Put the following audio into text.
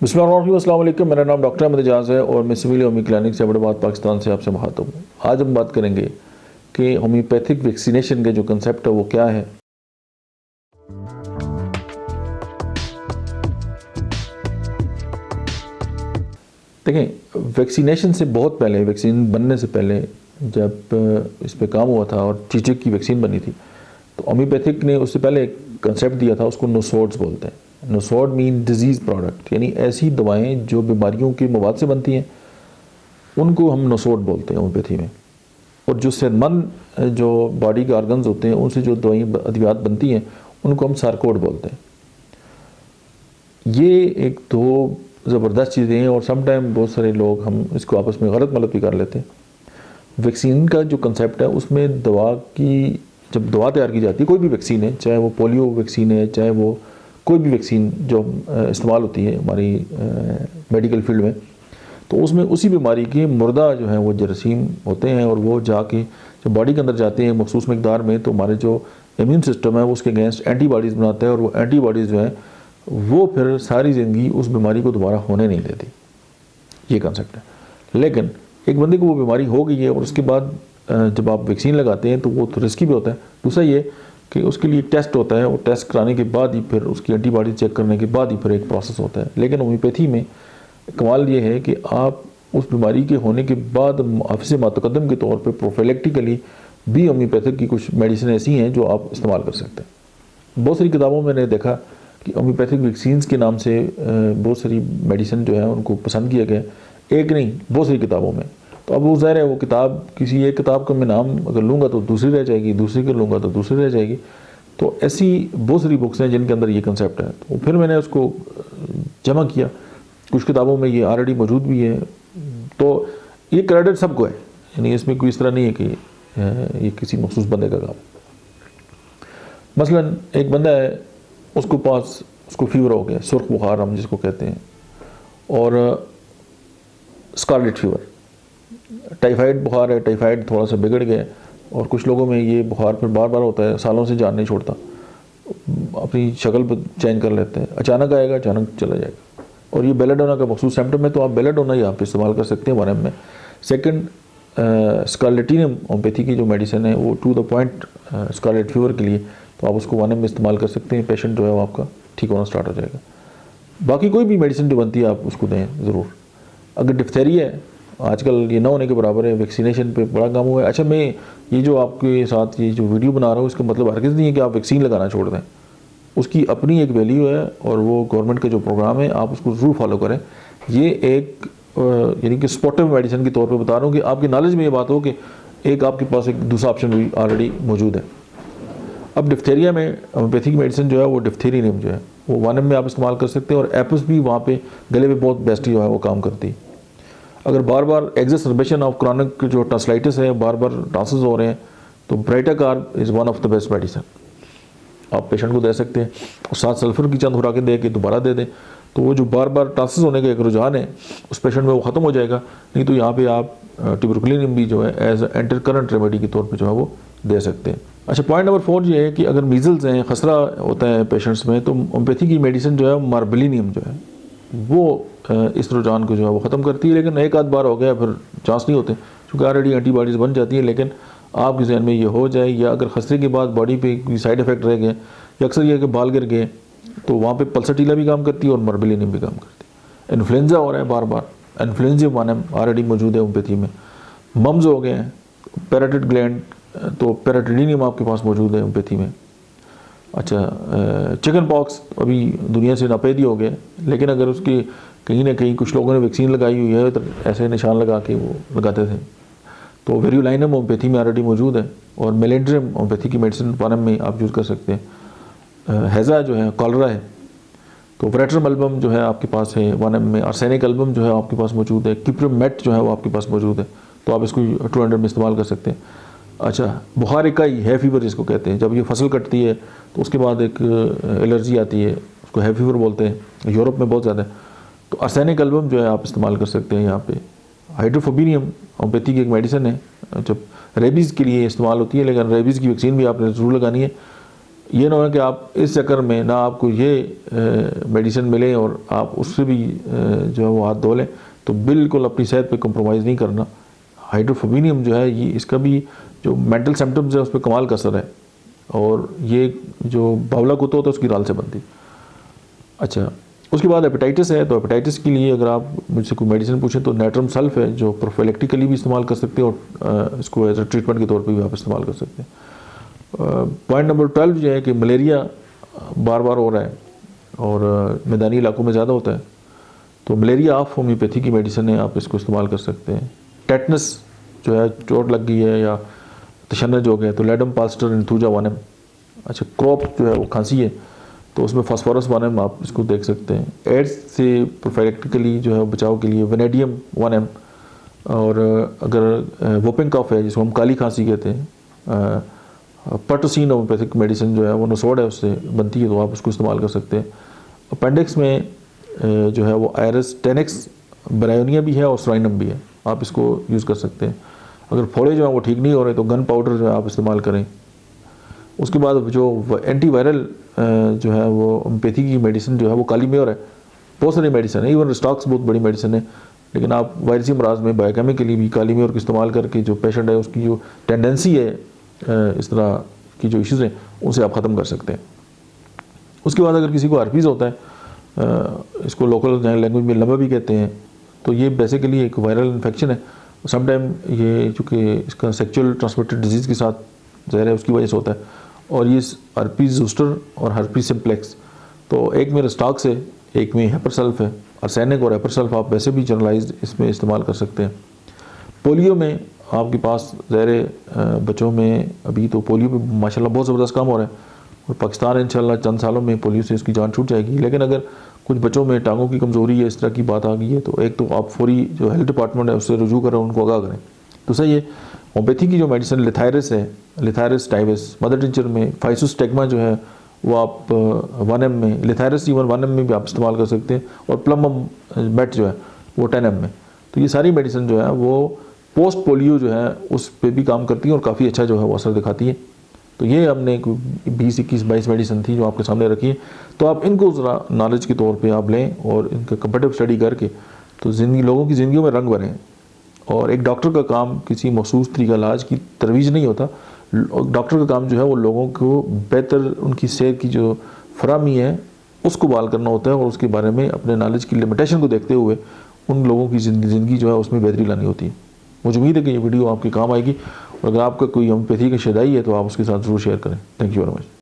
बिस्मिल्लाहिर्रहमानिर्रहीम। मेरा नाम डॉक्टर अहमद एजाज़ है और मैं सिविल होम्यो क्लिनिक से हैदराबाद पाकिस्तान से आपसे मुखातब हूँ। आज हम बात करेंगे कि होम्योपैथिक वैक्सीनेशन के जो कंसेप्ट है वो क्या है। देखें, वैक्सीनेशन से बहुत पहले, वैक्सीन बनने से पहले जब इस पे काम हुआ था और चीचे की वैक्सीन बनी थी, तो होम्योपैथिक ने उससे पहले एक कंसेप्ट दिया था, उसको नोसोड्स बोलते हैं। नोसोड मीन डिजीज़ प्रोडक्ट, यानी ऐसी दवाएं जो बीमारियों के मवाद से बनती हैं उनको हम नोसोड बोलते हैं होम्योपैथी में। और जो सेहतमंद जो बॉडी के ऑर्गन्स होते हैं उनसे जो दवाई अद्वियात बनती हैं उनको हम सारकोड बोलते हैं। ये एक दो ज़बरदस्त चीज़ें हैं और समटाइम बहुत सारे लोग हम इसको आपस में गलत मतलब भी कर लेते हैं। वैक्सीन का जो कंसेप्ट है उसमें दवा की, जब दवा तैयार की जाती है, कोई भी वैक्सीन है, चाहे वो पोलियो वैक्सीन है, चाहे वो कोई भी वैक्सीन जो इस्तेमाल होती है हमारी मेडिकल फील्ड में, तो उसमें उसी बीमारी के मुर्दा जो है वो जरासीम होते हैं और वो जाके जब बॉडी के अंदर जाते हैं मखसूस मकदार में, तो हमारे जो इम्यून सिस्टम है वो उसके अगेंस्ट एंटीबॉडीज़ बनाता है और वो एंटीबॉडीज़ जो है वो फिर सारी ज़िंदगी उस बीमारी को दोबारा होने नहीं देती। ये कंसेप्ट है। लेकिन एक बंदे को वो बीमारी हो गई है और उसके बाद जब आप वैक्सीन लगाते हैं तो वो तो रिस्की भी होता है। दूसरा ये कि उसके लिए टेस्ट होता है और टेस्ट कराने के बाद ही फिर उसकी एंटीबॉडी चेक करने के बाद ही फिर एक प्रोसेस होता है। लेकिन होम्योपैथी में कमाल ये है कि आप उस बीमारी के होने के बाद हाफिज़ मुतक़द्दिम के तौर पे प्रोफिलैक्टिकली भी होम्योपैथिक की कुछ मेडिसिन ऐसी हैं जो आप इस्तेमाल कर सकते हैं। बहुत सारी किताबों में मैंने देखा कि होम्योपैथिक वैक्सीन्स के नाम से बहुत सारी मेडिसिन जो है उनको पसंद किया गया, एक नहीं बहुत सारी किताबों में। तो अब वो ज़ाहिर है वो किताब, किसी एक किताब का मैं नाम अगर लूँगा तो दूसरी रह जाएगी, दूसरी का लूँगा तो दूसरी रह जाएगी। तो ऐसी बहुत सारी बुक्स हैं जिनके अंदर ये कंसेप्ट है। तो फिर मैंने उसको जमा किया, कुछ किताबों में ये ऑलरेडी मौजूद भी है। तो ये क्रेडिट सबको है, यानी इसमें कोई इस तरह नहीं है कि ये किसी मखसूस बंदे का काम। मसलन एक बंदा है, उसको फीवर हो गया, सुर्ख बुखार हम जिसको कहते हैं, और स्कारलेट फीवर, टाइफाइड बुखार है, टाइफाइड थोड़ा सा बिगड़ गया और कुछ लोगों में ये बुखार फिर बार बार होता है, सालों से जान नहीं छोड़ता, अपनी शक्ल चेंज कर लेते हैं, अचानक आएगा अचानक चला जाएगा। और ये बेलाडोना का मखसूस सिम्टम है, तो आप बेलाडोना यहाँ पे इस्तेमाल कर सकते हैं 1 ml में। सेकंड, स्कारलेटिनियम होम्योपैथी की जो मेडिसिन है वो to the point scarlet fever के लिए, तो आप उसको 1 ml में इस्तेमाल कर सकते हैं। पेशेंट जो है वो आपका ठीक होना स्टार्ट हो जाएगा। बाकी कोई भी मेडिसिन जो बनती है आप उसको दें ज़रूर। अगर डिफ्थेरिया है, आजकल ये ना होने के बराबर है, वैक्सीनेशन पे बड़ा काम हुआ है। अच्छा, मैं ये जो आपके साथ ये जो वीडियो बना रहा हूँ इसका मतलब हरगिज़ नहीं है कि आप वैक्सीन लगाना छोड़ दें। उसकी अपनी एक वैल्यू है और वो गवर्नमेंट का जो प्रोग्राम है आप उसको ज़रूर फॉलो करें। ये एक यानी कि स्पोर्टिव मेडिसिन के तौर पे बता रहा हूँ कि आपकी नॉलेज में ये बात हो कि एक आपके पास एक दूसरा ऑप्शन भी ऑलरेडी मौजूद है। अब डिफ्थेरिया में होम्योपैथिक मेडिसिन जो है वो डिफ्थेरियम जो है वो 1 ml में आप इस्तेमाल कर सकते हैं और एपिस भी वहाँ पे गले पे बहुत बेस्ट जो है वो काम करती है। अगर बार बार एक्सरबेशन ऑफ क्रॉनिक जो टॉन्सिलाइटिस है, बार बार टॉन्सिल्स हो रहे हैं, तो ब्राइटाकार्ब is one of the best medicine आप पेशेंट को दे सकते हैं। और साथ सल्फर की चंद खुराकें दे के दोबारा दे दें, तो वो जो बार बार टॉन्सिल्स होने का एक रुझान है उस पेशेंट में वो ख़त्म हो जाएगा। नहीं तो यहाँ पे आप ट्यूबरकुलिन भी जो है एज एंटर करंट रेमेडी के तौर पे जो है वो दे सकते हैं। अच्छा, पॉइंट नंबर 4 ये है कि अगर मीज़ल्स हैं, खसरा होता है पेशेंट्स में, तो होम्योपैथी की मेडिसिन जो है मार्बेलिनियम जो है वो इस रुझान को जो है वो ख़त्म करती है। लेकिन एक आध बार हो गया फिर चांस नहीं होते, क्योंकि ऑलरेडी एंटीबॉडीज़ बन जाती है। लेकिन आपके जहन में ये हो जाए, या अगर खसरे के बाद बॉडी पे कोई साइड इफ़ेक्ट रह गए, या अक्सर ये कि बाल गिर गए, तो वहाँ पे पल्साटीला भी काम करती है और मार्बेलिनियम भी काम करती है। इन्फ्लुएंजा हो रहा है बार बार, इन्फ्लुएंजा 1 ml ऑलरेडी मौजूद है होम्योपैथी में। मम्स हो गए हैं, पैराटिड ग्लैंड, तो पैराटिडिनियम आपके पास मौजूद है होम्योपैथी में। अच्छा, चिकन पॉक्स अभी दुनिया से नापैदी हो गया, लेकिन अगर उसकी कहीं ना कहीं कुछ लोगों ने वैक्सीन लगाई हुई है तो ऐसे निशान लगा के वो लगाते थे। तो वेरियोलाइनम होम्योपैथी में ऑलरेडी मौजूद है और मेलेंड्रियम होम्योपैथी की मेडिसिन 1 ml में आप यूज़ कर सकते हैं। हैज़ा जो है, कॉलरा है, तो वरेट्रम एल्बम जो है आपके पास है 1 ml में। आर्सेनिक एल्बम जो है आपके पास मौजूद है। किप्रोमेट जो है वो आपके पास मौजूद है, तो आप इसको 200 में इस्तेमाल कर सकते हैं। अच्छा, बुखार इकाई है फीवर जिसको कहते हैं, जब ये फसल कटती है तो उसके बाद एक एलर्जी आती है, उसको है फीवर बोलते हैं, यूरोप में बहुत ज़्यादा है। तो आर्सेनिक एल्बम जो है आप इस्तेमाल कर सकते हैं यहाँ पे। हाइड्रोफोबिनियम होम्योपैथी की एक मेडिसिन है, जब रेबीज़ के लिए इस्तेमाल होती है, लेकिन रेबीज़ की वैक्सीन भी आपने ज़रूर लगानी है। ये ना हो कि आप इस चक्कर में ना आपको ये मेडिसिन मिले और आप उससे भी जो है वो हाथ धो लें। तो बिल्कुल अपनी सेहत पे कंप्रोमाइज़ नहीं करना। हाइड्रोफोबिनियम जो है ये इसका भी जो मेंटल सिम्टम्स है उस पर कमाल का असर है, और ये जो बावला कुत्ता होता है उसकी राल से बनती। अच्छा, उसके बाद हेपेटाइटिस है। तो हेपेटाइटिस के लिए अगर आप मुझसे कोई मेडिसिन पूछें तो नेट्रम सल्फ है, जो प्रोफिलैक्टिकली भी इस्तेमाल कर सकते हैं और इसको एज ए ट्रीटमेंट के तौर पे भी आप इस्तेमाल कर सकते हैं। पॉइंट नंबर 12 जो है कि मलेरिया बार बार हो रहा है और मैदानी इलाकों में ज़्यादा होता है। तो मलेरिया ऑफ होम्योपैथी की मेडिसिन है, आप इसको इस्तेमाल कर सकते हैं। टेटनस जो है, चोट लग गई है या तशन्नुज हो गया, तो लेडम पाल्स्टर इंथूजा वानम। अच्छा, क्रॉप जो है वो खांसी है तो उसमें फास्फोरस वानम आप इसको देख सकते हैं। एड्स से प्रोफिलैक्टिकली जो है बचाव के लिए वेनेडियम 1 mg। और अगर वोपिंग कफ है जिसको हम काली खांसी कहते हैं, पर्टोसिन होम्योपैथिक मेडिसिन जो है वो नसोड है उससे बनती है, तो आप उसको इस्तेमाल कर सकते हैं। अपेंडिक्स में जो है वो आयरस 10x ब्रायोनिया भी है और स्ट्राइनम भी है, आप इसको यूज़ कर सकते हैं। अगर फोड़े जो है वो ठीक नहीं हो रहे तो गन पाउडर जो है आप इस्तेमाल करें। उसके बाद जो एंटीवायरल जो है वो होम्योपैथी की मेडिसिन जो है वो काली मेयर है। बहुत सारी मेडिसिन है, इवन स्टॉक्स बहुत बड़ी मेडिसिन है, लेकिन आप वायरसी अमराज में बायोकेमिकली भी काली मेयर का इस्तेमाल करके जो पेशेंट है उसकी जो टेंडेंसी है इस तरह की जो इश्यूज़ हैं उनसे आप ख़त्म कर सकते हैं। उसके बाद अगर किसी को हर्पीज़ होता है, इसको लोकल लैंग्वेज में लंबा भी कहते हैं, तो ये बेसिकली एक वायरल इन्फेक्शन है। समटाइम ये चूँकि इसका सेक्चुअल ट्रांसमिटेड डिजीज़ के साथ ज़ाहिर है उसकी वजह से होता है, और ये हर्पीज़ ज़ोस्टर और हर्पीज़ सिम्प्लेक्स, तो एक में स्टॉक्स है, एक में हेपर सल्फ है। आर्सेनिक और हेपर सल्फ आप वैसे भी जनरलाइज्ड इसमें इस्तेमाल कर सकते हैं। पोलियो में आपके पास ज़ाहिर बच्चों में अभी तो पोलियो पे माशाल्लाह बहुत ज़बरदस्त काम हो रहा है, और पाकिस्तान इंशाल्लाह चंद सालों में पोलियो से इसकी जान छूट जाएगी। लेकिन अगर कुछ बच्चों में टांगों की कमज़ोरी है, इस तरह की बात आ गई है, तो एक तो आप फौरी जो हेल्थ डिपार्टमेंट है उससे रुजू करें, उनको आगाह करें। दूसरा ये होम्योपैथी की जो मेडिसिन लिथायरस है, लिथायरस टाइवस, मदर टिंचर में फाइसोस्टेग्मा जो है वो आप 1 mg में, लिथायरस इवन 1 mg में भी आप इस्तेमाल कर सकते हैं, और प्लमम मेट जो है वो 10 mg में। तो ये सारी मेडिसिन जो है वो पोस्ट पोलियो जो है उस पर भी काम करती है और काफ़ी अच्छा जो है वो असर दिखाती है। तो ये हमने 20, 21, 22 मेडिसिन थी जो आपके सामने रखी है, तो आप इनको ज़रा नॉलेज के तौर पे आप लें और इनका कंपेटिव स्टडी करके तो ज़िंदगी लोगों की ज़िंदगियों में रंग भरें। और एक डॉक्टर का काम किसी मखसूस तरीका इलाज की तरवीज नहीं होता, डॉक्टर का काम जो है वो लोगों को बेहतर उनकी सेहत की जो फराहमी है उसको बहाल करना होता है, और उसके बारे में अपने नॉलेज की लिमिटेशन को देखते हुए उन लोगों की ज़िंदगी जो है उसमें बेहतरी लानी होती है। मुझे उम्मीद है कि ये वीडियो आपके काम आएगी, और अगर आपका कोई होम्योपैथी का शदाई है तो आप उसके साथ ज़रूर शेयर करें। Thank you very much.